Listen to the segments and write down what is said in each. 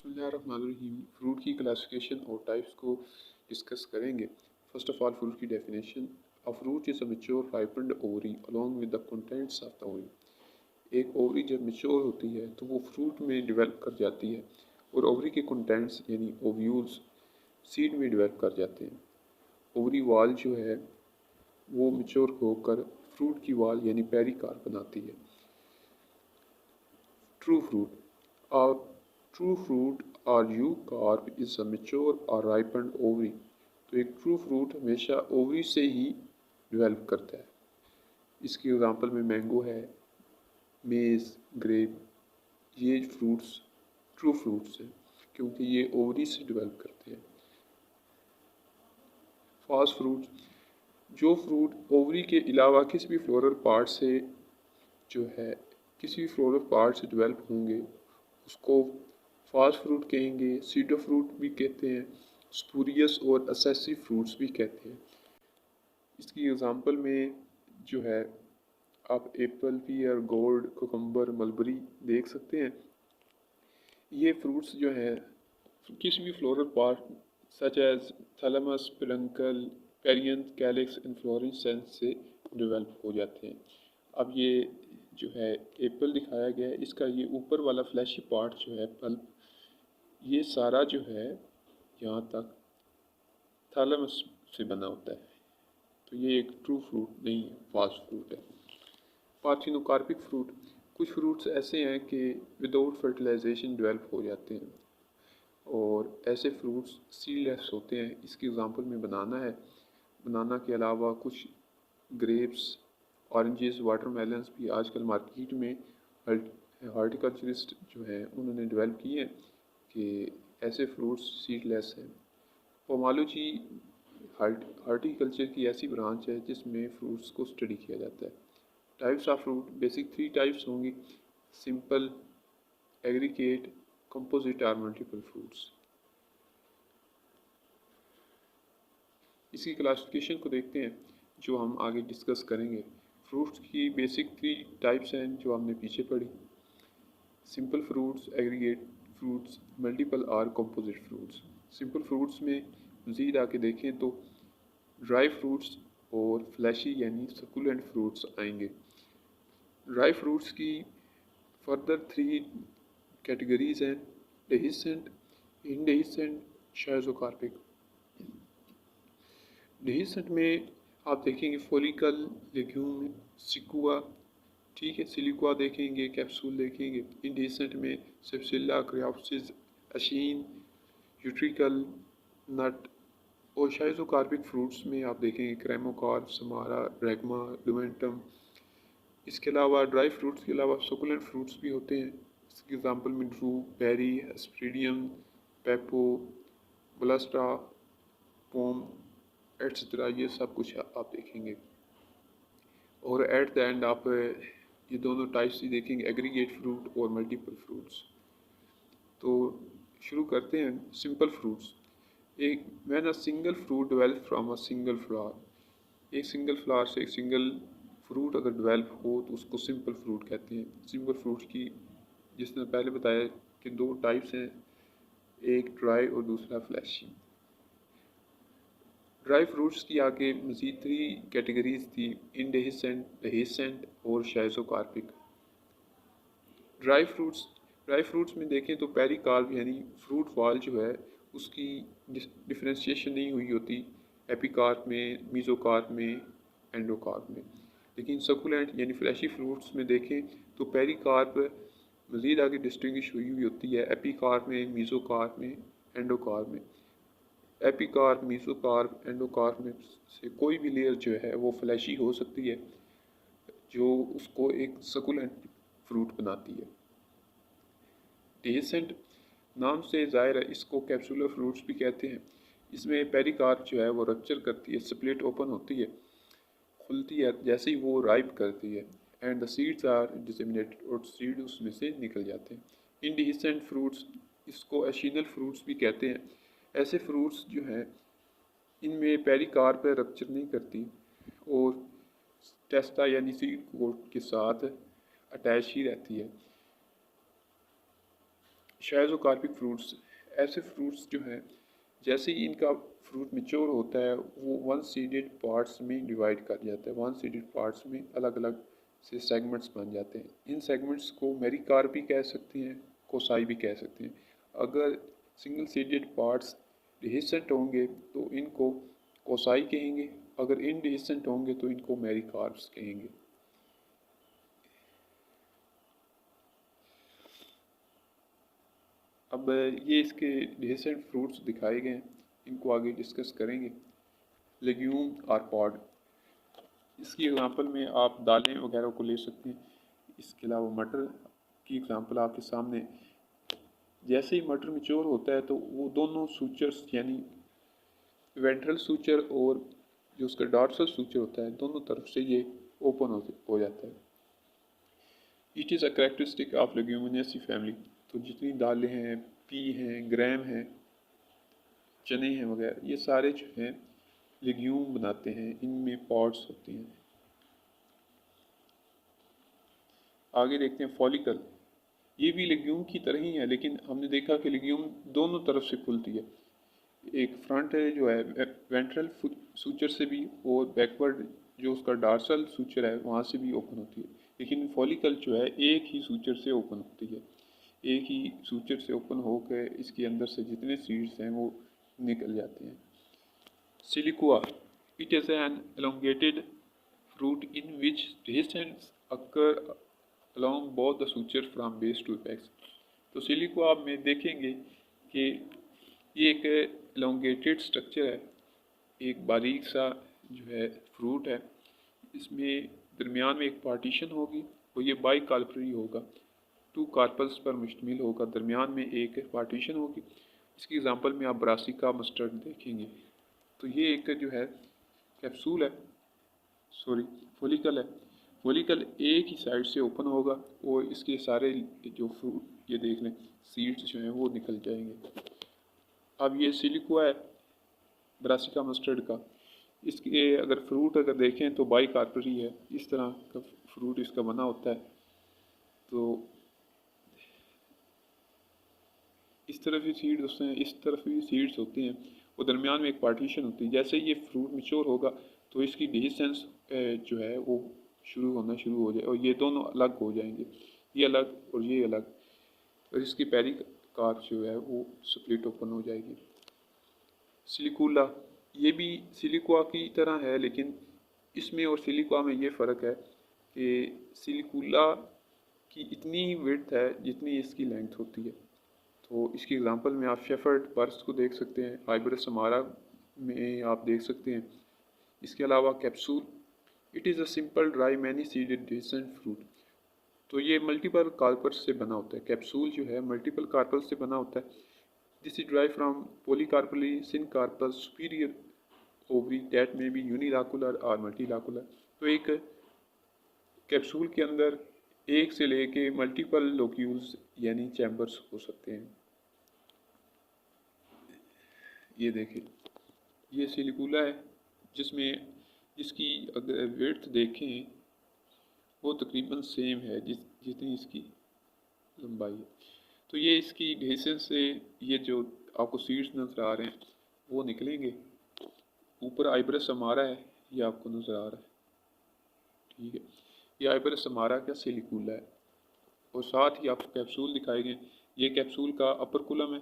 बिस्मिल्लाहिर्रहमानिर्रहीम। फ्रूट की क्लासिफिकेशन और टाइप्स को डिस्कस करेंगे। फर्स्ट ऑफ ऑल, फ्रूट की definition. A fruit is a mature ripened ovary along with the contents of the ovary. एक ovary जब मैच्योर होती है तो वो फ्रूट में डिवेल्प कर जाती है और ओवरी के कंटेंट्स यानी ओव्यूल्स सीड में डिवेल्प कर जाते हैं। ओवरी वाल जो है वो मैच्योर होकर फ्रूट की वाल यानी पेरिकार्प बनाती है। True fruit. A true fruit or eucarp is a mature or ripened ovary। तो एक ट्रू फ्रूट हमेशा ओवरी से ही डिवेल्प करता है। इसकी एग्जांपल में मैंगो है, मेज़, ग्रेप। ये फ्रूट्स ट्रू फ्रूट्स हैं क्योंकि ये ओवरी से डिवेल्प करते हैं। Fast fruit. जो फ्रूट ओवरी के अलावा किसी भी फ्लोरल पार्ट से जो है किसी भी फ्लोरल पार्ट से डिवेल्प होंगे उसको फास्ट फ्रूट कहेंगे। सीडो फ्रूट भी कहते हैं, स्पूरियस और असेसिव फ्रूट्स भी कहते हैं। इसकी एग्जांपल में जो है आप apple, pear, gold, cucumber, mulberry देख सकते हैं। ये फ्रूट्स जो हैं किसी भी floral part such as thalamus, peduncle, perianth, calyx, inflorescence से डेवलप हो जाते हैं। अब ये जो है एप्पल दिखाया गया है, इसका ये ऊपर वाला फ्लैशी पार्ट जो है पल्प, ये सारा जो है यहाँ तक थैलेमस से बना होता है। तो ये एक ट्रू फ्रूट नहीं है, फास्ट फ्रूट है। Parthenocarpic fruit. कुछ फ्रूट्स ऐसे हैं कि विदाउट फर्टिलाइजेशन डेवलप हो जाते हैं और ऐसे फ्रूट्स सीडलेस होते हैं। इसकी एग्जांपल में बनाना है। बनाना के अलावा कुछ ग्रेप्स, ऑरेंजेस, वाटरमेलन्स भी आजकल मार्केट में हार्टिकल्चरिस्ट जो हैं उन्होंने डेवलप किए हैं कि ऐसे फ्रूट्स सीडलेस हैं। पोमालोजी हार्टिकल्चर की ऐसी ब्रांच है जिसमें फ्रूट्स को स्टडी किया जाता है। Types of fruit. Basic 3 types होंगी: सिंपल, एग्रीगेट, कंपोजिट और मल्टीपल फ्रूट्स। इसकी क्लासिफिकेशन को देखते हैं जो हम आगे डिस्कस करेंगे। फ्रूट्स की बेसिक 3 टाइप्स हैं जो हमने पीछे पढ़ी: simple fruits, aggregate fruits, multiple और कंपोजिट फ्रूट्स। सिंपल फ्रूट्स में मज़ीद आके देखें तो ड्राई फ्रूट्स और फ्लैशी यानी सकुलेंट फ्रूट्स आएंगे। ड्राई फ्रूट्स की फर्दर 3 कैटेगरीज हैं: डेहिसेंट, इंडेहिसेंट, शाइज़ोकार्पिक। डेहिसेंट में आप देखेंगे फोलिकल, लेग्यूम, सिकुआ, ठीक है, सिलिकुआ देखेंगे, कैप्सूल देखेंगे। इंडेहिसेंट में सेप्सिला, क्रियोप्सिस, अशीन, यूट्रिकल, नट। और शाइज़ोकार्पिक फ्रूट्स में आप देखेंगे क्रेमोकार्प, समारा, रेगमा, लुमेंटम। इसके अलावा ड्राई फ्रूट्स के अलावा सुकुलेंट फ्रूट्स भी होते हैं। इसके एग्जांपल में ड्रू, बेरी, एस्प्रिडियम, पेपो, बलस्ट्रा, पोम एट्सट्रा, ये सब कुछ आप देखेंगे। और एट द एंड आप ये दोनों टाइप्स ही देखेंगे, एग्रीगेट फ्रूट और मल्टीपल फ्रूट्स। तो शुरू करते हैं। Simple fruits. एक when a single fruit develop from a single flower. एक सिंगल फ्लावर से एक सिंगल फ्रूट अगर डेवलप हो तो उसको सिंपल फ्रूट कहते हैं। सिंपल फ्रूट की जिसने पहले बताया कि 2 टाइप्स हैं, एक ड्राई और दूसरा फ्लैशी। ड्राई फ्रूट्स की आगे मज़ीद 3 कैटेगरीज थी: इंडेहिसेंट, डेहिसेंट और शाइज़ोकार्पिक। ड्राई फ्रूट्स में देखें तो पेरिकार्प यानी फ्रूट वाल जो है उसकी डिफ्रेंशिएशन नहीं हुई होती एपिकार्प में, मीज़ोकार्प में, एंडोकार्प में। लेकिन सकुलेंट यानी फ्लैशी फ्रूट्स में देखें तो पेरिकार्प मज़ीद आगे डिस्टिंग्विश हुई हुई होती है एपिकार्प में, मीज़ोकार्प में, एंडोकार्प में। एपिकार्प, मीज़ोकार्प, एंडोकार्प में से कोई भी लेयर जो है वो फ्लैशी हो सकती है जो उसको एक सकुलेंट फ्रूट बनाती है। डेहिसेंट नाम से ज़ाहिर है इसको कैप्सुलर फ्रूट्स भी कहते हैं। इसमें पेरिकार्प जो है वो रप्चर करती है, स्प्लिट ओपन होती है, खुलती है जैसे ही वो राइप करती है, and the seeds are disseminated और सीड उसमें से निकल जाते हैं। इंडिसेंट फ्रूट्स, इसको एशिनल फ्रूट्स भी कहते हैं। ऐसे फ्रूट्स जो हैं इनमें पेरिकार्प रप्चर नहीं करती और टेस्टा यानी सीड कोट के साथ अटैच ही रहती है। शाइज़ोकार्पिक फ्रूट्स ऐसे फ्रूट्स जो हैं, जैसे ही इनका फ्रूट मैच्योर होता है वो वन सीडेड पार्ट्स में डिवाइड कर जाता है। वन सीडेड पार्ट्स में अलग अलग से सेगमेंट्स बन जाते हैं। इन सेगमेंट्स को मेरिकार्प भी कह सकते हैं, कोसाई भी कह सकते हैं। अगर सिंगल सीडेड पार्ट्स डिहिसेंट होंगे तो इनको कोसाई कहेंगे, अगर इनडिहिसेंट होंगे तो इनको मेरिकार्प्स कहेंगे। अब ये इसके डिहिसेंट फ्रूट्स दिखाए गए हैं, इनको आगे डिस्कस करेंगे। लेग्यूम और पॉड, इसकी एग्जांपल में आप दालें वगैरह को ले सकते हैं। इसके अलावा मटर की एग्जांपल आपके सामने। जैसे ही मटर मैच्योर होता है तो वो दोनों सूचर्स यानी वेंट्रल सूचर और जो उसका डॉर्सल सूचर होता है, दोनों तरफ से ये ओपन हो जाता है। It is a characteristic of leguminosae family. तो जितनी दालें हैं, पी हैं, ग्रैम हैं, चने हैं वगैरह, ये सारे जो हैं लेग्यूम बनाते हैं, इनमें पॉड्स होती हैं। आगे देखते हैं फॉलिकल। ये भी लेग्यूम की तरह ही है, लेकिन हमने देखा कि लेग्यूम दोनों तरफ से खुलती है। एक फ्रंट है जो है वेंट्रल सूचर से भी, और बैकवर्ड जो उसका डार्सल सूचर है वहाँ से भी ओपन होती है। लेकिन फॉलिकल जो है एक ही सूचर से ओपन होती है। एक ही सूचर से ओपन होकर इसके अंदर से जितने सीड्स हैं वो निकल जाते हैं। Siliqua, it is N elongated fruit in which dehiscence occur along both the suture from base to apex। तो सिलिकुआ में देखेंगे कि ये एक elongated स्ट्रक्चर है, एक बारीक सा जो है फ्रूट है। इसमें दरमियान में एक पार्टीशन होगी और ये बाई कार्परी होगा, टू कार्पल्स पर मुश्तमिल होगा, दरमियान में एक पार्टीशन होगी। इसकी एग्जांपल में आप ब्रासिका मस्टर्ड देखेंगे। तो ये एक जो है कैप्सूल है, सॉरी फॉलिकल है। फॉलिकल एक ही साइड से ओपन होगा और इसके सारे जो फ्रूट ये देख लें सीड्स जो हैं वो निकल जाएंगे। अब ये सिलिकुआ है ब्रासिका मस्टर्ड का। इसके अगर फ्रूट अगर देखें तो बाई कार्परी है, इस तरह का फ्रूट इसका बना होता है। तो इस तरफ भी सीड्स होते हैं, इस तरफ भी सीड्स होते हैं, और दरमियान में एक पार्टीशन होती है। जैसे ये फ्रूट मैच्योर होगा तो इसकी डिहिसेंस जो है वो शुरू होना शुरू हो जाए और ये दोनों अलग हो जाएंगे, ये अलग और ये अलग, और इसकी पेरिकार्प जो है वो स्प्लिट ओपन हो जाएगी। सिलिकुला, ये भी सिलिकुआ की तरह है, लेकिन इसमें और सिलिकुआ में ये फ़र्क है कि सिलिकुला की इतनी विड्थ है जितनी इसकी लेंथ होती है। तो इसकी एग्जांपल में आप शेफर्ड बर्स को देख सकते हैं, हाइब्रिस समारा में आप देख सकते हैं। इसके अलावा capsule, it is a simple dry many seeded dehiscent fruit. तो ये मल्टीपल कार्पल्स से बना होता है। कैप्सूल जो है मल्टीपल कार्पल्स से बना होता है। This is derived from polycarpellary syncarpous superior ovary that may be unilocular और मल्टीलाकुलर। तो एक कैप्सूल के अंदर एक से लेके मल्टीपल लोक्यूल्स यानी चैम्बर्स हो सकते हैं। ये देखिए, ये सिलिकुला है जिसमें जिसकी अगर विड्थ देखें वो तकरीबन सेम है जितनी इसकी लंबाई है। तो ये इसकी डिस्टेंस से ये जो आपको सीड्स नज़र आ रहे हैं वो निकलेंगे। ऊपर आइब्रस हमारा है, ये आपको नज़र आ रहा है, ठीक है। ये आइब्रस हमारा क्या सिलिकुला है, और साथ ही आपको कैप्सूल दिखाए गए। ये कैप्सूल का अपर कुलम है,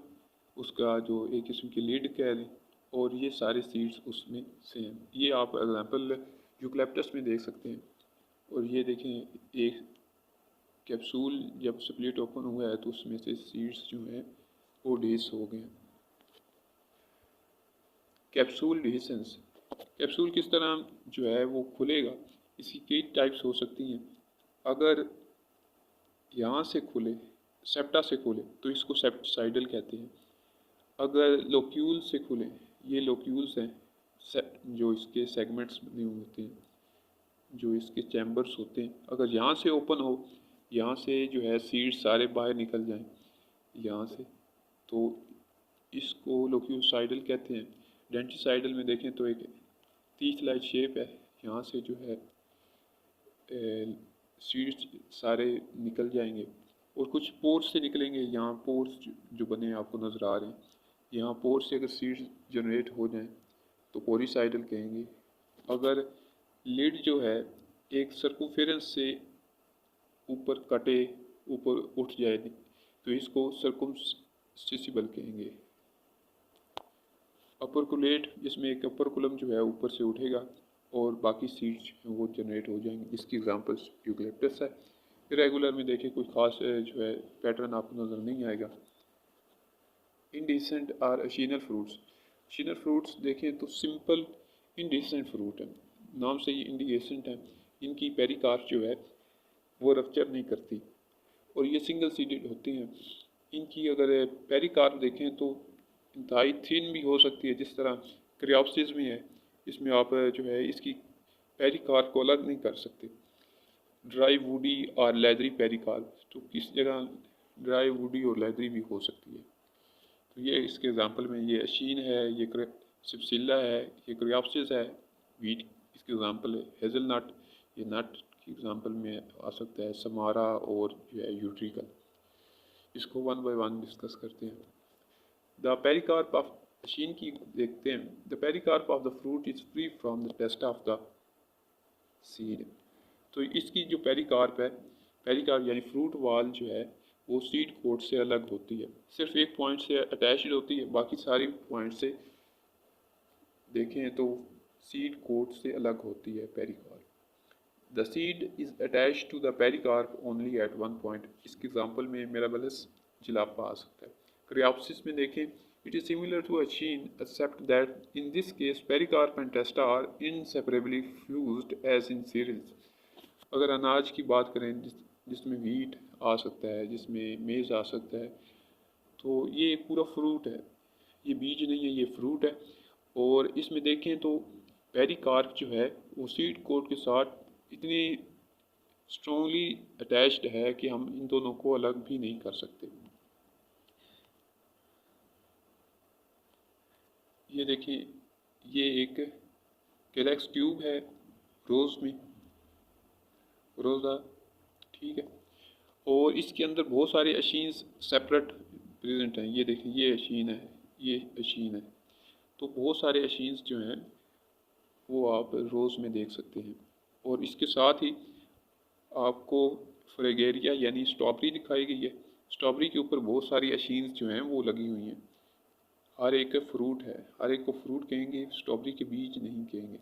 उसका जो एक किस्म की लीड कह लें, और ये सारे सीड्स उसमें सेम। ये आप एग्जांपल यूकलिप्टस में देख सकते हैं। और ये देखें, एक कैप्सूल जब स्प्लिट ओपन हुआ है तो उसमें से सीड्स जो हैं वो डिहिस हो गए हैं। कैप्सूल डिहिसेंस, कैप्सूल किस तरह जो है वो खुलेगा, इसकी कई टाइप्स हो सकती हैं। अगर यहाँ से खुले, सेप्टा से खुले, तो इसको सेप्टसाइडल कहते हैं। अगर लोक्यूल से खुले, ये लोक्यूल्स हैं जो इसके सेगमेंट्स बने हुए होते हैं, जो इसके चैम्बर्स होते हैं, अगर यहाँ से ओपन हो, यहाँ से जो है सीड सारे बाहर निकल जाएं यहाँ से, तो इसको लोक्यूसाइडल कहते हैं। डेंटिसाइडल में देखें तो एक तीस लाइट शेप है, यहाँ से जो है सीड्स सारे निकल जाएंगे। और कुछ पोर्स से निकलेंगे। यहाँ पोर्स जो बने आपको नज़र आ रहे हैं, यहाँ पोर्स से अगर सीड्स जनरेट हो जाएं तो पोरिसाइडल कहेंगे। अगर लिड जो है एक सर्कुम्फेरेंस से ऊपर कटे, ऊपर उठ जाए तो इसको सर्कुमस्टिसिबल कहेंगे। अपरकुलेट, जिसमें एक अपरकुलम जो है ऊपर से उठेगा और बाकी सीड्स वो जनरेट हो जाएंगे। इसकी एग्जांपल्स यूकलिप्टस है। इरेगुलर में देखिए कोई खास जो है पैटर्न आपको नज़र नहीं आएगा। Indehiscent or achenial fruits. Achenial fruits देखें तो सिंपल इंडिसेंट फ्रूट है, नाम से ही इंडिसेंट है। इनकी पेरिकार्प जो है वो रफ्चर नहीं करती और ये सिंगल सीडेड होती हैं। इनकी अगर पेरिकार्प देखें तो इंतहाई थिन भी हो सकती है, जिस तरह क्रियोप्सिस में है। इसमें आप जो है इसकी पेरिकार्प को अलग नहीं कर सकते। ड्राई वुडी और लेदरी पेरिकार्प, तो किस जगह ड्राई वुडी और लेदरी भी हो सकती है। तो ये इसके एग्जांपल में ये अशीन है, ये सिप्सिला है, ये क्रियोप्सिस है। वीट इसके एग्जांपल है। हेज़लनट, ये नट की एग्जांपल में आ सकता है। समारा और जो है यूट्रिकल। इसको वन बाय वन डिस्कस करते हैं। द पेरिकार्प ऑफ अशीन की देखते हैं। The pericarp of the fruit is free from the test of the seed. तो इसकी जो पेरिकार्प है, पेरिकार्प यानी फ्रूट वाल जो है वो सीड कोट से अलग होती है। सिर्फ एक पॉइंट से अटैच्ड होती है, बाकी सारी पॉइंट से देखें तो सीड कोट से अलग होती है pericarp. The seed is attach to the pericarp only at one point. इसके एग्जाम्पल में मिराबलस जिलापा आ सकता है। क्रियोप्सिस में देखें, it is similar to achene except that in this case pericarp and testa are inseparably fused as in cereals. अगर अनाज की बात करें जिसमें वीट आ सकता है, जिसमें मेज़ आ सकता है, तो ये एक पूरा फ्रूट है। ये बीज नहीं है, ये फ्रूट है। और इसमें देखें तो पेरिकार्प जो है वो सीड कोट के साथ इतनी स्ट्रॉन्गली अटैच्ड है कि हम इन दोनों को अलग भी नहीं कर सकते। ये देखिए, ये एक कैलेक्स ट्यूब है रोज़ में, रोज़ा, ठीक है। और इसके अंदर बहुत सारे अशीन्स सेपरेट प्रेजेंट हैं। ये देखिए, ये अशीन है, ये अशीन है। तो बहुत सारे अशीन्स जो हैं वो आप रोज़ में देख सकते हैं। और इसके साथ ही आपको फ्रेगेरिया यानी स्ट्रॉबेरी दिखाई गई है। स्ट्रॉबेरी के ऊपर बहुत सारी अशीन्स जो हैं वो लगी हुई हैं। हर एक फ्रूट है, हर एक को फ्रूट कहेंगे, स्ट्रॉबेरी के बीज नहीं कहेंगे।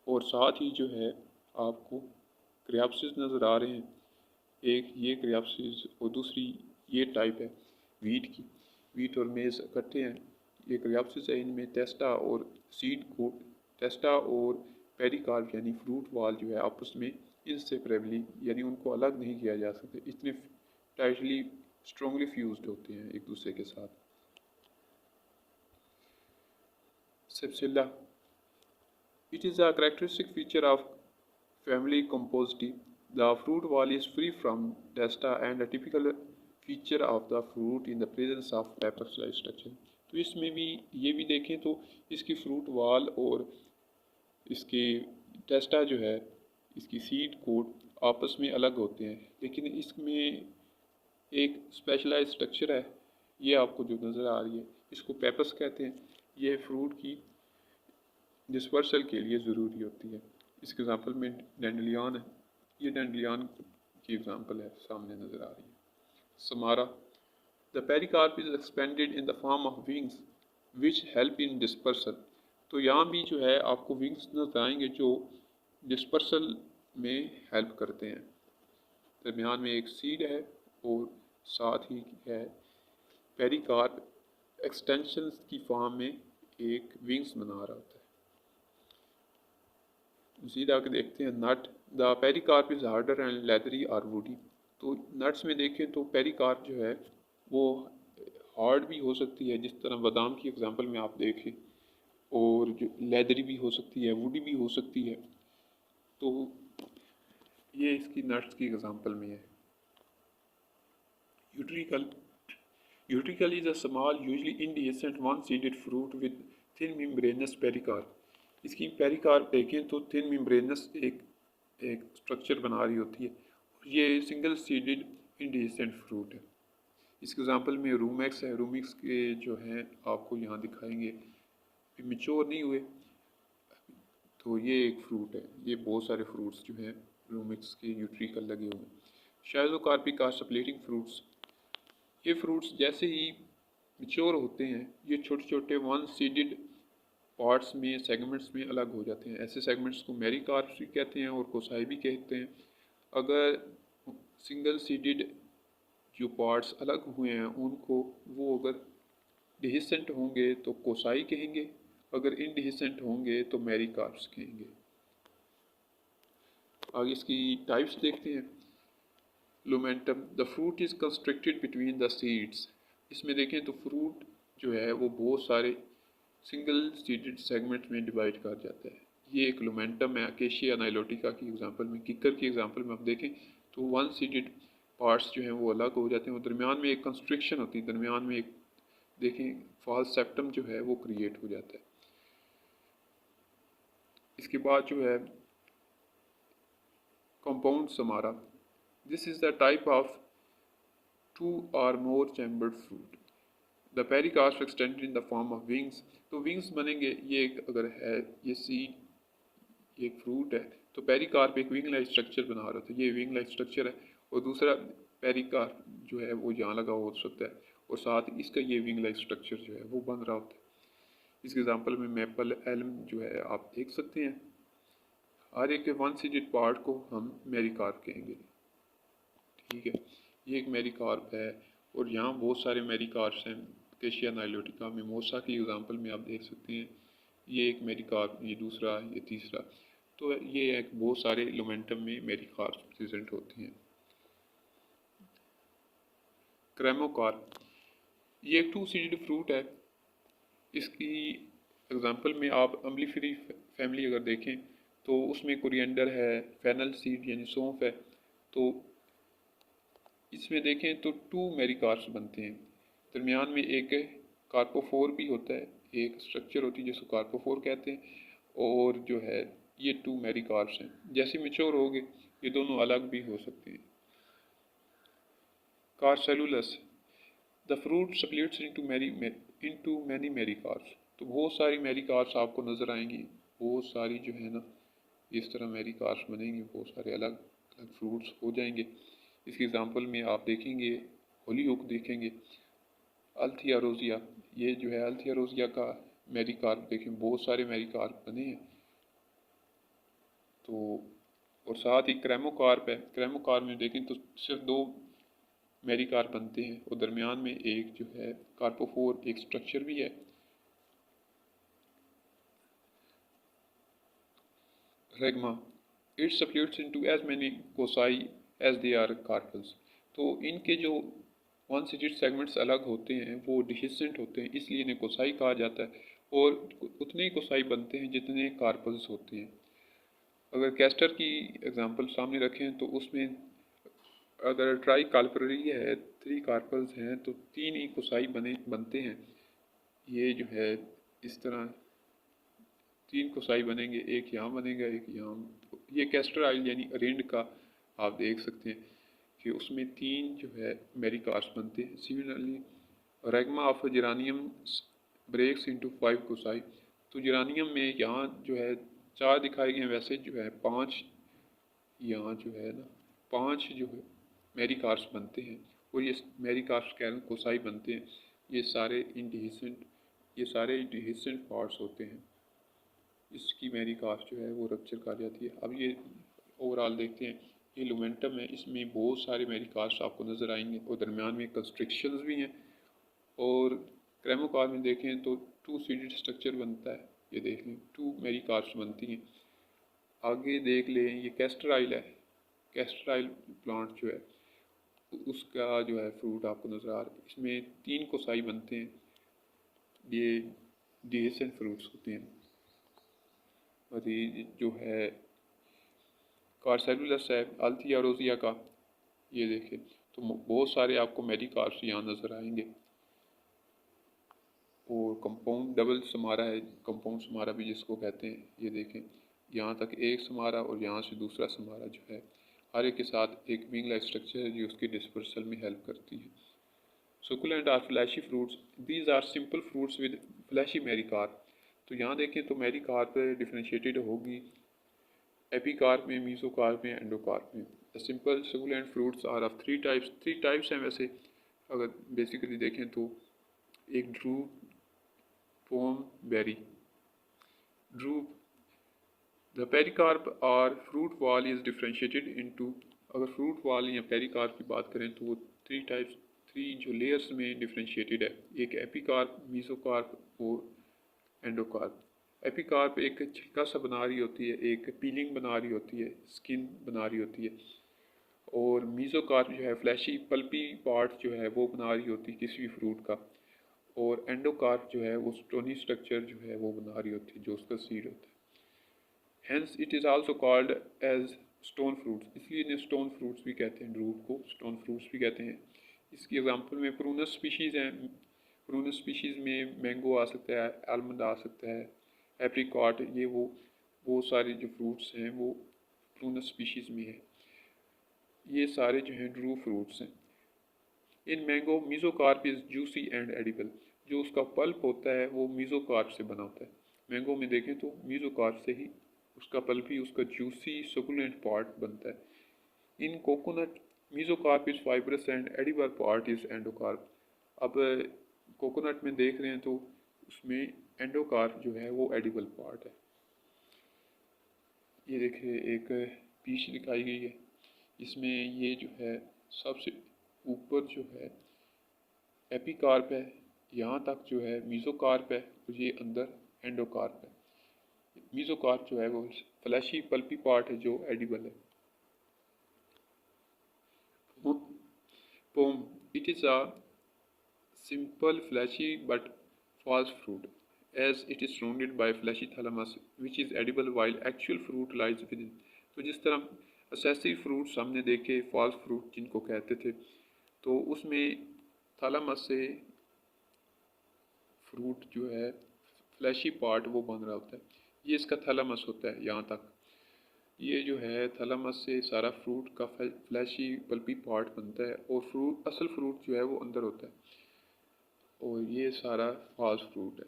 और साथ ही जो है आपको क्रियोप्सिस नज़र आ रहे हैं। एक ये क्रियोप्सिस और दूसरी ये टाइप है वीट की। वीट और मेज़ इकट्ठे हैं, ये क्रियोप्सिस है। इनमें टेस्टा और सीड को, टेस्टा और पेरिकार्प यानी फ्रूट वाल जो है आपस में इनसेपरेबली यानी उनको अलग नहीं किया जा सकता, इतने टाइटली स्ट्रॉन्गली फ्यूज्ड होते हैं एक दूसरे के साथ। सेप्सिला, it is a characteristic feature of family Compositae. The fruit wall is free from testa and a typical feature of the fruit in the presence of paper-like structure. तो इसमें भी ये भी देखें तो इसकी फ्रूट वाल और इसके टेस्टा जो है, इसकी सीड कोट आपस में अलग होते हैं, लेकिन इसमें एक स्पेशलाइज स्ट्रक्चर है। ये आपको जो नज़र आ रही है इसको पेपस कहते हैं। ये फ्रूट की डिस्पर्सल के लिए ज़रूरी होती है। इसके एग्जांपल में डेंडलियन है, ये डेंडलियन की एग्जांपल है, सामने नज़र आ रही है। Samara, the pericarp is expanded in the form of wings which help in dispersal. तो यहाँ भी जो है आपको विंग्स नजर आएंगे जो डिस्पर्सल में हेल्प करते हैं। दरमियान में एक सीड है और साथ ही है पेरिकार्प एक्सटेंशन की फॉर्म में एक विंग्स बना रहा होता है। सीधा आके देखते हैं nut, the pericarp is harder and leathery और वुडी। तो नट्स में देखें तो पेरिकार्प जो है वो हार्ड भी हो सकती है, जिस तरह बादाम की एग्जांपल में आप देखें, और जो लेदरी भी हो सकती है, वुडी भी हो सकती है। तो ये इसकी नट्स की एग्जांपल में है। Utricle, utricle is a small usually indecent one seeded fruit with thin membranes pericarp. इसकी पेरिकार्प देखें तो थिन मेम्ब्रेनस एक स्ट्रक्चर बना रही होती है। ये सिंगल सीडेड इंडिसेंट फ्रूट है। इसके एग्जांपल में रूमेक्स है। रूमिक्स के जो हैं आपको यहाँ दिखाएंगे मेच्योर नहीं हुए, तो ये एक फ्रूट है। ये बहुत सारे फ्रूट्स जो हैं रूमिक्स के यूट्रिकल लगे हुए हैं। शाइज़ोकार्पिक आर सप्लेटिंग फ्रूट्स, ये फ्रूट्स जैसे ही मेच्योर होते हैं ये छोटे छोटे वन सीडेड पार्ट्स में सेगमेंट्स में अलग हो जाते हैं। ऐसे सेगमेंट्स को मेरिकार्प्स भी कहते हैं और कोसाई भी कहते हैं। अगर सिंगल सीडेड जो पार्ट्स अलग हुए हैं उनको वो अगर डिहिसेंट होंगे तो कोसाई कहेंगे, अगर इनडिहिसेंट होंगे तो मेरिकार्प्स कहेंगे। आगे इसकी टाइप्स देखते हैं। Lomentum, the fruit is constricted between the seeds. इसमें देखें तो फ्रूट जो है वो बहुत सारे सिंगल सीडेड सेगमेंट में डिवाइड कर जाता है। ये एक लुमेंटम है। अकेशिया नाइलोटिका की एग्जांपल में, किकर की एग्जांपल में आप देखें तो वन सीडेड पार्ट्स जो हैं वो अलग हो जाते हैं और दरमियान में एक कंस्ट्रिक्शन होती है, दरमियान में एक देखें फॉल्स सेप्टम जो है वो क्रिएट हो जाता है। इसके बाद जो है compound samara, this is the type of two और more chambered fruit. The pericarp extended in the form of wings, तो विंग्स बनेंगे। ये एक अगर है ये सीड एक फ्रूट है तो पेरिकार्प एक विंग लाइक स्ट्रक्चर बना रहा था, ये विंग लाइक स्ट्रक्चर है। और दूसरा पेरिकार्प जो है वो यहाँ लगा हो सकता है और साथ इसका ये विंग लाइक स्ट्रक्चर जो है वो बन रहा होता है। इसके एग्जाम्पल में मेपल एल्म जो है आप देख सकते हैं। हर एक के वन सीडेड पार्ट को हम मेरिकार्प कहेंगे। ठीक है, ये एक मेरिकार्प है और यहाँ बहुत सारे मेरिकार्प्स हैं। अकेशिया नाइलोटिका मिमोसा की एग्जांपल में आप देख सकते हैं। ये एक मेरिकार्प, ये दूसरा, ये तीसरा। तो ये एक बहुत सारे लुमेंटम में मेरिकार्प प्रेजेंट होते हैं। क्रेमोकार्प, ये एक टू सीडेड फ्रूट है। इसकी एग्जांपल में आप अम्लीफेरी फैमिली अगर देखें तो उसमें कोरिएंडर है, फेनल सीड यानी सौंफ है। तो इसमें देखें तो टू मेरिकार्प्स बनते हैं। दरमियान में एक कार्पोफोर भी होता है, एक स्ट्रक्चर होती है जिसको कार्पोफोर कहते हैं। और जो है ये टू मेरिकार्प्स हैं। जैसे मेच्योर हो गए ये दोनों अलग भी हो सकते हैं। Carcerulus, the fruit splits into many mericarps, तो बहुत सारी मेरिकार्प्स आपको नज़र आएंगी। बहुत सारी जो है ना इस तरह मेरिकार्प्स बनेंगी, बहुत सारे अलग अलग फ्रूट्स हो जाएंगे। इसके एग्जांपल में आप देखेंगे होलीहोक देखेंगे, अल्थिया रोजिया, ये जो है अल्थिया रोजिया का मेरिकार्प देखें बहुत सारे मेरिकार्प बने हैं। तो और साथ ही क्रेमोकार्प है। क्रेमोकार्प में देखें तो सिर्फ दो मेरिकार्प बनते हैं और दरमियान में एक जो है कार्पोफोर एक स्ट्रक्चर भी है। Regma, it splits into as many cocci as they are carpels, तो इनके जो वन सीडेड सेगमेंट्स अलग होते हैं वो डिहिसेंट होते हैं, इसलिए इन्हें कोसाई कहा जाता है। और उतने ही कोसाई बनते हैं जितने कार्पल्स होते हैं। अगर कैस्टर की एग्जांपल सामने रखें तो उसमें अगर ट्राई कार्परी है, थ्री कार्पल्स हैं तो तीन ही कोसाई बनते हैं। ये जो है इस तरह तीन कोसाई बनेंगे, एक यहाँ बनेगा एक यहाँ। तो ये कैस्टर आइल यानी अरेंड का आप देख सकते हैं कि उसमें तीन जो है मेरिकार्प्स बनते हैं। Similarly regma of geranium breaks into five cocci, तो जेरानियम में यहाँ जो है चार दिखाए गए हैं, वैसे जो है पांच यहाँ जो है ना पांच जो है मेरिकार्प्स बनते हैं। और ये मेरिकार्प्स कह कोसाई बनते हैं। ये सारे इंडिहिसेंट पार्ट्स होते हैं। इसकी मेरिकार्प जो है वो रप्चर कर जाती है। अब ये ओवरऑल देखते हैं, ये लुमेंटम है, इसमें बहुत सारे मेरिकार्प्स आपको नज़र आएंगे और दरमियान में कंस्ट्रिक्शंस भी हैं। और क्रेमोकार्प में देखें तो टू सीडेड स्ट्रक्चर बनता है, ये देख लें टू मेरिकार्प्स बनती हैं। आगे देख लें ये कैस्टर आइल है। कैस्टर आइल प्लांट जो है उसका जो है फ्रूट आपको नज़र आ रहा है, इसमें तीन कोसाई बनते हैं। ये डिहिसेंट फ्रूट्स होते हैं। और ये जो है कार्सेलुलस है अल्थिया रोजिया का, ये देखें तो बहुत सारे आपको मेरिकार्प्स यहाँ नज़र आएंगे। और कंपाउंड डबल समारा है, कंपाउंड समारा भी जिसको कहते हैं, ये देखें यहाँ तक एक समारा और यहाँ से दूसरा समारा जो है हर एक के साथ एक विंग लाइक स्ट्रक्चर है जो उसकी डिस्पर्सल में हेल्प करती है। Succulent or fleshy fruits, these are simple fruits with fleshy mericarp. तो यहाँ देखें तो मेरिकार्प डिफ्रेंशिएटेड होगी एपिकार्प में, मीसोकार्प में, एंडोकार्प में। The simple succulent fruits are of three types हैं वैसे अगर बेसिकली देखें तो। एक drupe, pome, berry. Drupe, the pericarp और fruit wall is differentiated into, अगर फ्रूट वॉल या पेरिकार्प की बात करें तो वो थ्री जो लेयर्स में डिफ्रेंशिएटेड है। एक एपिकार्प, मीसोकार्प और एंडोकार्प। एपिकार्प एक छिलका सा बना रही होती है, एक पीलिंग बना रही होती है, स्किन बना रही होती है। और मीसोकार्प जो है फ्लैशी पल्पी पार्ट जो है वो बना रही होती है किसी भी फ्रूट का। और एंडोकार्प जो है वो स्टोनी स्ट्रक्चर जो है वो बना रही होती है जो उसका सीड होता है। Hence it is also called as stone fruits, इसलिए इन्हें स्टोन फ्रूट्स भी कहते हैं, ड्रूप को स्टोन फ्रूट्स भी कहते हैं। इसकी एग्जांपल में प्रूनस स्पीशीज़ हैं। प्रूनस स्पीशीज़ में मैंगो आ सकता है, आलमंड आ सकता है, एप्रिकॉट, ये वो सारे जो फ्रूट्स हैं वो प्रूनस स्पीशीज़ में है। ये सारे जो हैं ड्रू फ्रूट्स हैं। In mango mesocarp is juicy and edible, जो उसका पल्प होता है वो मीजोकार्प से बना होता है। मैंगो में देखें तो मीजोकार्प से ही उसका पल्प ही उसका जूसी सकुलेंट पार्ट बनता है। In coconut mesocarp is fibrous and edible part is endocarp. अब कोकोनट में देख रहे हैं तो उसमें एंडोकार्प जो है वो एडिबल पार्ट है। ये देखिए एक पीच दिखाई गई है, इसमें ये जो है सबसे ऊपर जो है एपिकार्प है, यहाँ तक जो है मीजोकार्प है और ये अंदर एंडोकार्प है। मीजोकार्प जो है वो फ्लैशी पल्पी पार्ट है जो एडिबल है। Pome, it is a simple fleshy but false fruit as it is surrounded by fleshy thalamus which is edible while actual fruit lies within। तो जिस तरह असेसिव फ्रूट्स हमने देखे फॉल्स फ्रूट जिनको कहते थे, तो उसमें थैलामस से फ्रूट जो है फ्लैशी पार्ट वो बन रहा होता है। ये इसका थैलामस होता है यहाँ तक। ये जो है थैलामस से सारा फ्रूट का फ्लैशी पल्पी पार्ट बनता है और असल फ्रूट जो है वो अंदर होता है। और ये सारा फॉल्स फ्रूट है।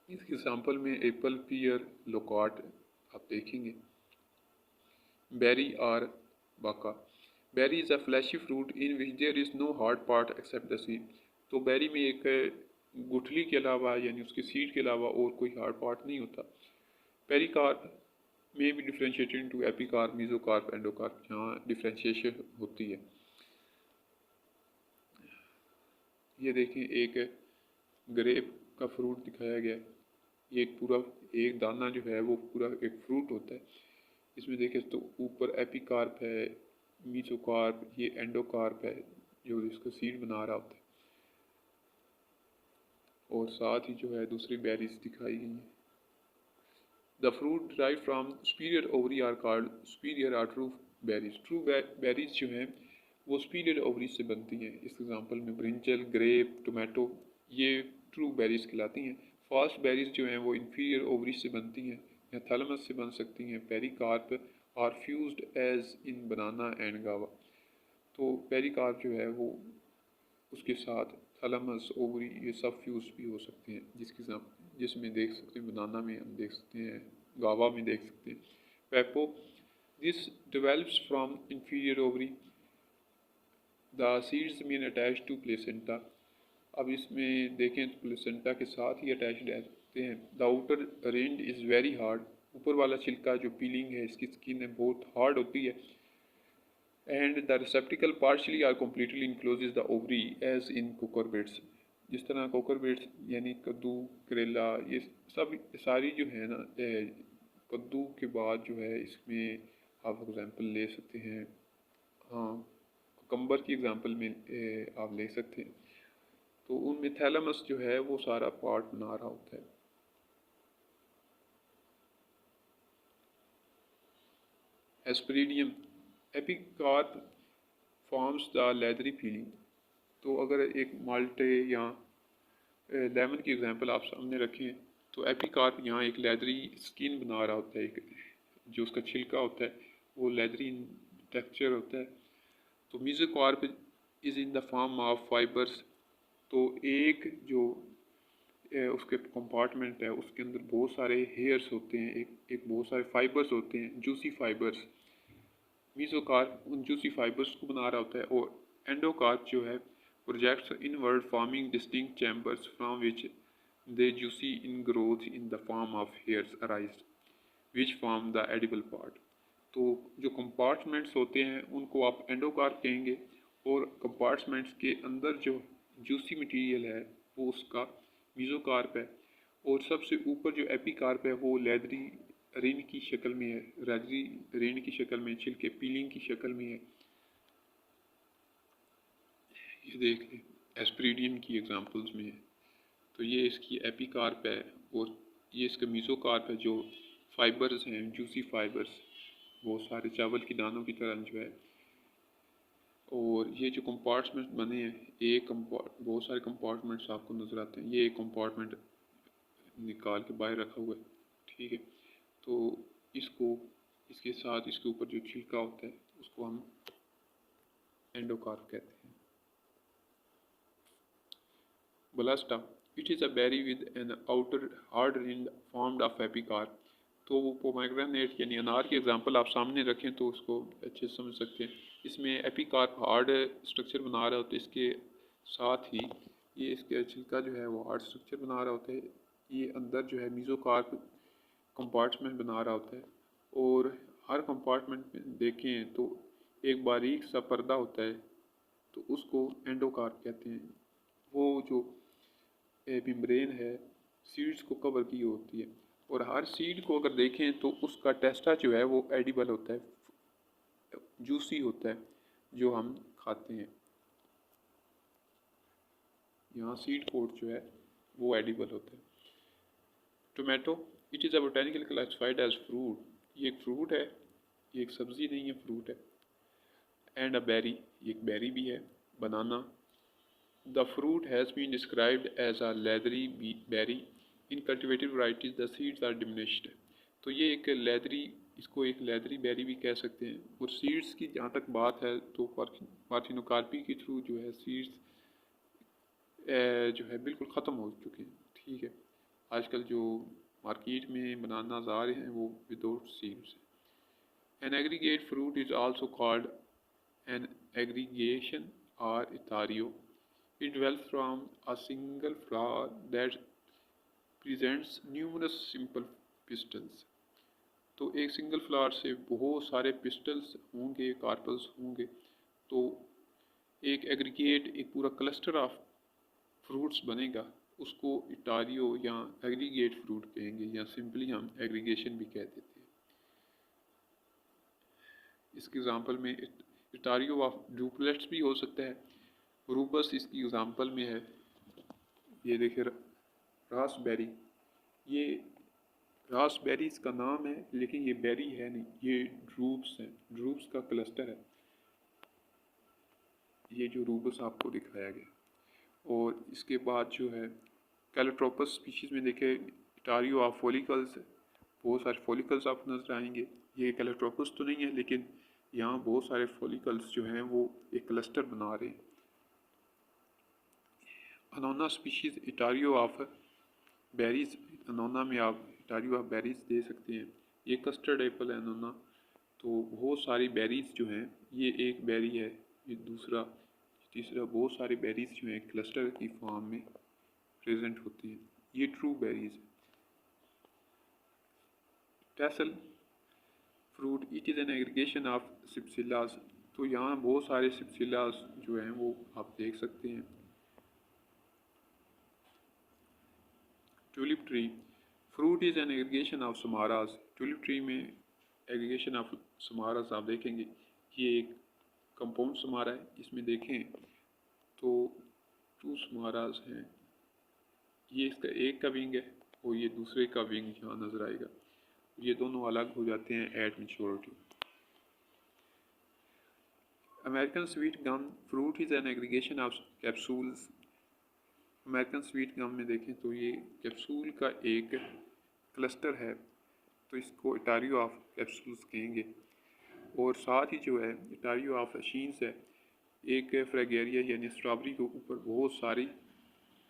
इस एग्जाम्पल में एप्पल, पियर, लोकाट आप देखेंगे। बेरी और bacca, berry is a fleshy fruit in which there is no hard part except the seed. तो बेरी में एक गुठली के अलावा यानी उसके सीड के अलावा और कोई हार्ड पार्ट नहीं होता। पेरिकार्प में भी differentiated into epicarp, mesocarp, endocarp, जहाँ डिफ्रेंशिएशन होती है। ये देखें एक ग्रेप का फ्रूट दिखाया गया है। ये एक पूरा एक दाना जो है वो पूरा एक फ्रूट होता है। इसमें देखें तो ऊपर एपिकार्प है, मीसोकार्प, ये एंडोकार्प है जो इसका सीड बना रहा होता है। और साथ ही जो है दूसरी बेरीज दिखाई गई हैं। The fruit derive from superior ovary are called superior are true berries. True berries जो हैं वो सुपीरियर ओवरी से बनती हैं। इस एग्जांपल में ब्रिंजल, ग्रेप, टोमेटो, ये ट्रू बेरीज कहलाती हैं। फास्ट बेरीज जो हैं वो इन्फीरियर ओवरी से बनती हैं या थैलेमस से बन सकती हैं। Pericarp are fused as in banana and guava. तो पेरिकार्प जो है वो उसके साथ थैलेमस, ओवरी, ये सब फ्यूज भी हो सकते हैं, जिसमें देख सकते हैं बनाना में हम देख सकते हैं, गावा में देख सकते हैं। Pepo, this develops from inferior ovary, the seeds mean attach to placenta. अब इसमें देखें तो प्लेसेंटा के साथ ही अटैच्ड रहते हैं। The outer rind is very hard, ऊपर वाला छिलका जो पीलिंग है इसकी स्किन है बहुत हार्ड होती है। And the receptacle partially or completely enclose the ovary as in cucurbits. जिस तरह कोकरबेट्स यानी कद्दू, करेला, ये सब सारी जो है ना, कद्दू के बाद जो है इसमें आप एग्जांपल ले सकते हैं, हाँ ककम्बर की एग्जांपल में आप ले सकते हैं। तो उनमें थैलेमस जो है वो सारा पार्ट बना रहा होता है। Hesperidium, epicarp forms the leathery feeling. तो अगर एक माल्टे या लेमन की एग्जांपल आप सामने रखें तो एपिकार्प यहाँ एक लेदरी स्किन बना रहा होता है, एक जो उसका छिलका होता है वो लेदरी टेक्सचर होता है। तो mesocarp is in the form of fibres. तो एक जो उसके कंपार्टमेंट है उसके अंदर बहुत सारे हेयर्स होते हैं, एक बहुत सारे फाइबर्स होते हैं, जूसी फाइबर्स। मेसोकार्प उन जूसी फाइबर्स को बना रहा होता है, और एंडोकार्प जो है projects inward forming distinct chambers from which they juicy in growth in the form of hairs arise which form the edible part. तो जो कंपार्टमेंट्स होते हैं उनको आप एंडोकार्प कहेंगे, और कंपार्टमेंट्स के अंदर जो जूसी मटेरियल है वो उसका मेसोकार्प है। और सबसे ऊपर जो एपिकार्प है वो लेदरी रेन की शक्ल में है, लेदरी रेन की शक्ल में, छिलके पीलिंग की शक्ल में है। ये देख लें एस्परीडियम की एग्जांपल्स में है। तो ये इसकी एपिकार्प है, और ये इसका मेसोकार्प है जो फाइबर्स हैं, जूसी फाइबर्स, वो सारे चावल की दानों की तरह जो है। और ये जो कंपार्टमेंट बने हैं, बहुत सारे कंपार्टमेंट्स आपको नज़र आते हैं। ये एक कंपार्टमेंट निकाल के बाहर रखा हुआ है, ठीक है। तो इसको इसके साथ इसके ऊपर जो छिलका होता है उसको हम एंडोकार्प कहते हैं। Balausta, it is a berry with an outer hard rind formed of epicarp. तो वो पोमेग्रेनेट यानी अनार की एग्जांपल आप सामने रखें तो उसको अच्छे से समझ सकते हैं। इसमें एपिकार्प हार्ड स्ट्रक्चर बना रहा होता है, इसके साथ ही ये इसके छिलका जो है वो हार्ड स्ट्रक्चर बना रहा होता है। ये अंदर जो है मेसोकार्प कंपार्टमेंट बना रहा होता है, और हर कंपार्टमेंट में देखें तो एक बारीक सा पर्दा होता है, तो उसको एंडोकार्प कहते हैं। वो जो मेम्ब्रेन है सीड्स को कवर की होती है, और हर सीड को अगर देखें तो उसका टेस्टा जो है वो एडिबल होता है, जूसी होता है, जो हम खाते हैं। यहाँ सीड कोट जो है वो एडिबल होता है। Tomato, it is a botanical classified as fruit. ये एक फ्रूट है, ये एक सब्ज़ी नहीं है, फ्रूट है। एंड अ बेरी, ये एक बेरी भी है। Banana, the fruit has been described as a leathery berry. In cultivated varieties the seeds are diminished. तो ये एक लेदरी, इसको एक लेदरी बेरी भी कह सकते हैं। और सीड्स की जहाँ तक बात है तो पार्थिनोकार्पी के थ्रू जो है सीड्स जो है बिल्कुल ख़त्म हो चुके हैं, ठीक है। आजकल जो मार्केट में बनानाज आ रहे हैं वो विदाउट सीड्स है। An aggregate fruit is also called an aggregation और इतारियो। It develops from a single flower that presents numerous simple pistils। तो एक सिंगल फ्लावर से बहुत सारे पिस्टल्स होंगे, कार्पल्स होंगे। तो एक एग्रीगेट, एक पूरा क्लस्टर ऑफ फ्रूट्स बनेगा, उसको इटारियो या एग्रीगेट फ्रूट कहेंगे, या सिंपली हम एग्रीगेशन भी कह देते हैं। इसके एग्जांपल में इटारियो ऑफ ड्यूप्लेट्स भी हो सकता है। रूबस इसकी एग्जांपल में है। ये देखिए रासबेरी, ये रासबेरी इसका नाम है लेकिन ये बेरी है नहीं, ये ड्रूप्स हैं, ड्रूप्स का क्लस्टर है ये जो रूबस आपको दिखाया गया। और इसके बाद जो है कैलोट्रोपस स्पीशीज़ में देखें इटारियो ऑफ फॉलिकल्स, बहुत सारे फॉलिकल्स आपको नजर आएंगे। ये कैलोट्रोपस तो नहीं है लेकिन यहाँ बहुत सारे फॉलिकल्स जो हैं वो एक क्लस्टर बना रहे हैं। अनोना स्पीशीज़ इटारियो ऑफ बेरीज, अनोना में आप इटारियो ऑफ बेरीज दे सकते हैं। ये कस्टर्ड एप्पल है अनोना। तो बहुत सारी बेरीज जो हैं, ये एक बेरी है, ये दूसरा, तीसरा, बहुत सारी बेरीज जो हैं क्लस्टर की फॉर्म में प्रेजेंट होती हैं। ये ट्रू बेरीज है। Tassel fruit, it is an aggregation of cypselas. तो यहाँ बहुत सारे सिप्सिलास जो हैं वो आप देख सकते हैं। Tulip tree, fruit is an aggregation of samaras. Tulip tree में एग्रीगेशन ऑफ समारास आप देखेंगे। ये एक कंपाउंड समारा है, इसमें देखें तो 2 समारास हैं। ये इसका एक का विंग है और ये दूसरे का विंग यहाँ नज़र आएगा। ये दोनों अलग हो जाते हैं at maturity. American sweet gum, fruit is an aggregation of capsules. American sweet gum में देखें तो ये कैप्सूल का एक क्लस्टर है, तो इसको इटारियो ऑफ कैप्सूल्स कहेंगे। और साथ ही जो है टारियो ऑफ अशीन्स है, एक फ्रेगेरिया यानी स्ट्रॉबेरी के ऊपर बहुत सारी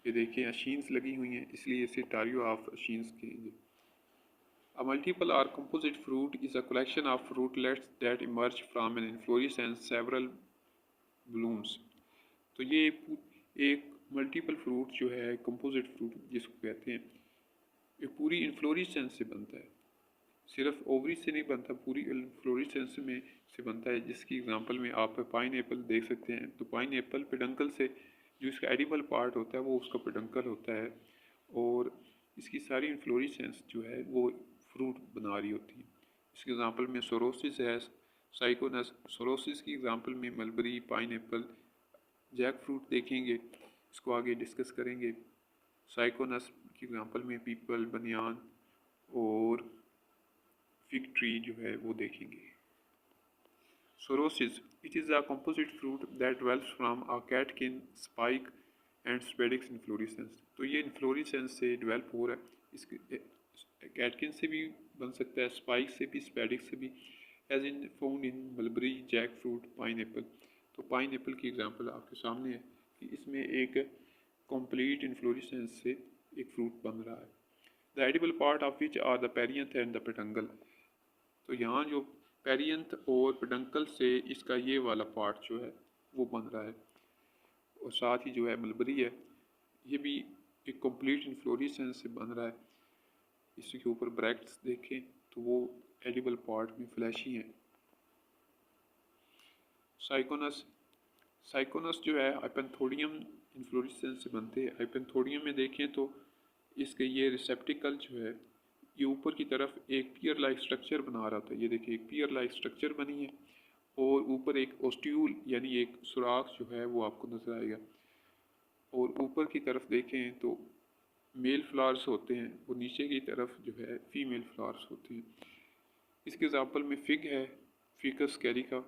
ये देखें अशीन्स लगी हुई हैं, इसलिए इसे टारियो ऑफ अशीन्स कहेंगे। A multiple or composite fruit is a collection of fruitlets that emerge from an inflorescence several blooms। तो ये एक मल्टीपल फ्रूट जो है कंपोजिट फ्रूट जिसको कहते हैं, ये पूरी इन्फ्लोरेसेंस से बनता है, सिर्फ ओवरी से नहीं बनता, पूरी इन्फ्लोरेसेंस में से बनता है। जिसकी एग्जांपल में आप पाइन एप्पल देख सकते हैं, तो पाइन एप्पल पेडंकल से जो इसका एडिबल पार्ट होता है वो उसका पेडंकल होता है, और इसकी सारी इन्फ्लोरेसेंस जो है वो फ्रूट बना रही होती है। इसके एग्जांपल में सोरोसिस है, साइकोनस। सोरोसिस की एग्जांपल में mulberry, pineapple, jackfruit देखेंगे, इसको आगे डिस्कस करेंगे। साइकोनस की एग्जांपल में पीपल, बनियान और फिग ट्री जो है वो देखेंगे। Sorosis, it is a composite fruit that develops from a catkin, spike and spadix inflorescence. तो ये इन्फ्लोरेसेंस से डेवलप हो रहा है, इसके कैटकिन से भी बन सकता है, स्पाइक से भी, स्पेडिक्स से भी, as in found in mulberry, jackfruit, pineapple. तो पाइन एप्पल की एग्जांपल आपके सामने है कि इसमें एक कंप्लीट इन्फ्लोरेसेंस से एक फ्रूट बन रहा है। The edible part of which are the perianth and the peduncle. तो यहाँ जो पेरियंथ और पेडंकल से इसका ये वाला पार्ट जो है वो बन रहा है, और साथ ही जो है मलबरी है, ये भी एक कंप्लीट इन्फ्लोरेसेंस से बन रहा है। इसके ऊपर ब्रैक्ट्स देखें तो वो एडिबल पार्ट में फ्लैशी हैं। साइकोनस, साइकोनस जो है हाइपेंथोडियम इन्फ्लोरेसेंस से बनते हैं। हाइपेंथोडियम में देखें तो इसके ये रिसेप्टिकल जो है ये ऊपर की तरफ एक पियर लाइक स्ट्रक्चर बना रहा था, ये देखिए एक पियर लाइक स्ट्रक्चर बनी है, और ऊपर एक ओस्ट्यूल यानी एक सुराख जो है वो आपको नजर आएगा। और ऊपर की तरफ देखें तो मेल फ्लावर्स होते हैं, और नीचे की तरफ जो है फीमेल फ्लावर्स होते हैं। इसके एग्जाम्पल में फिग है, फिकस कैरिका,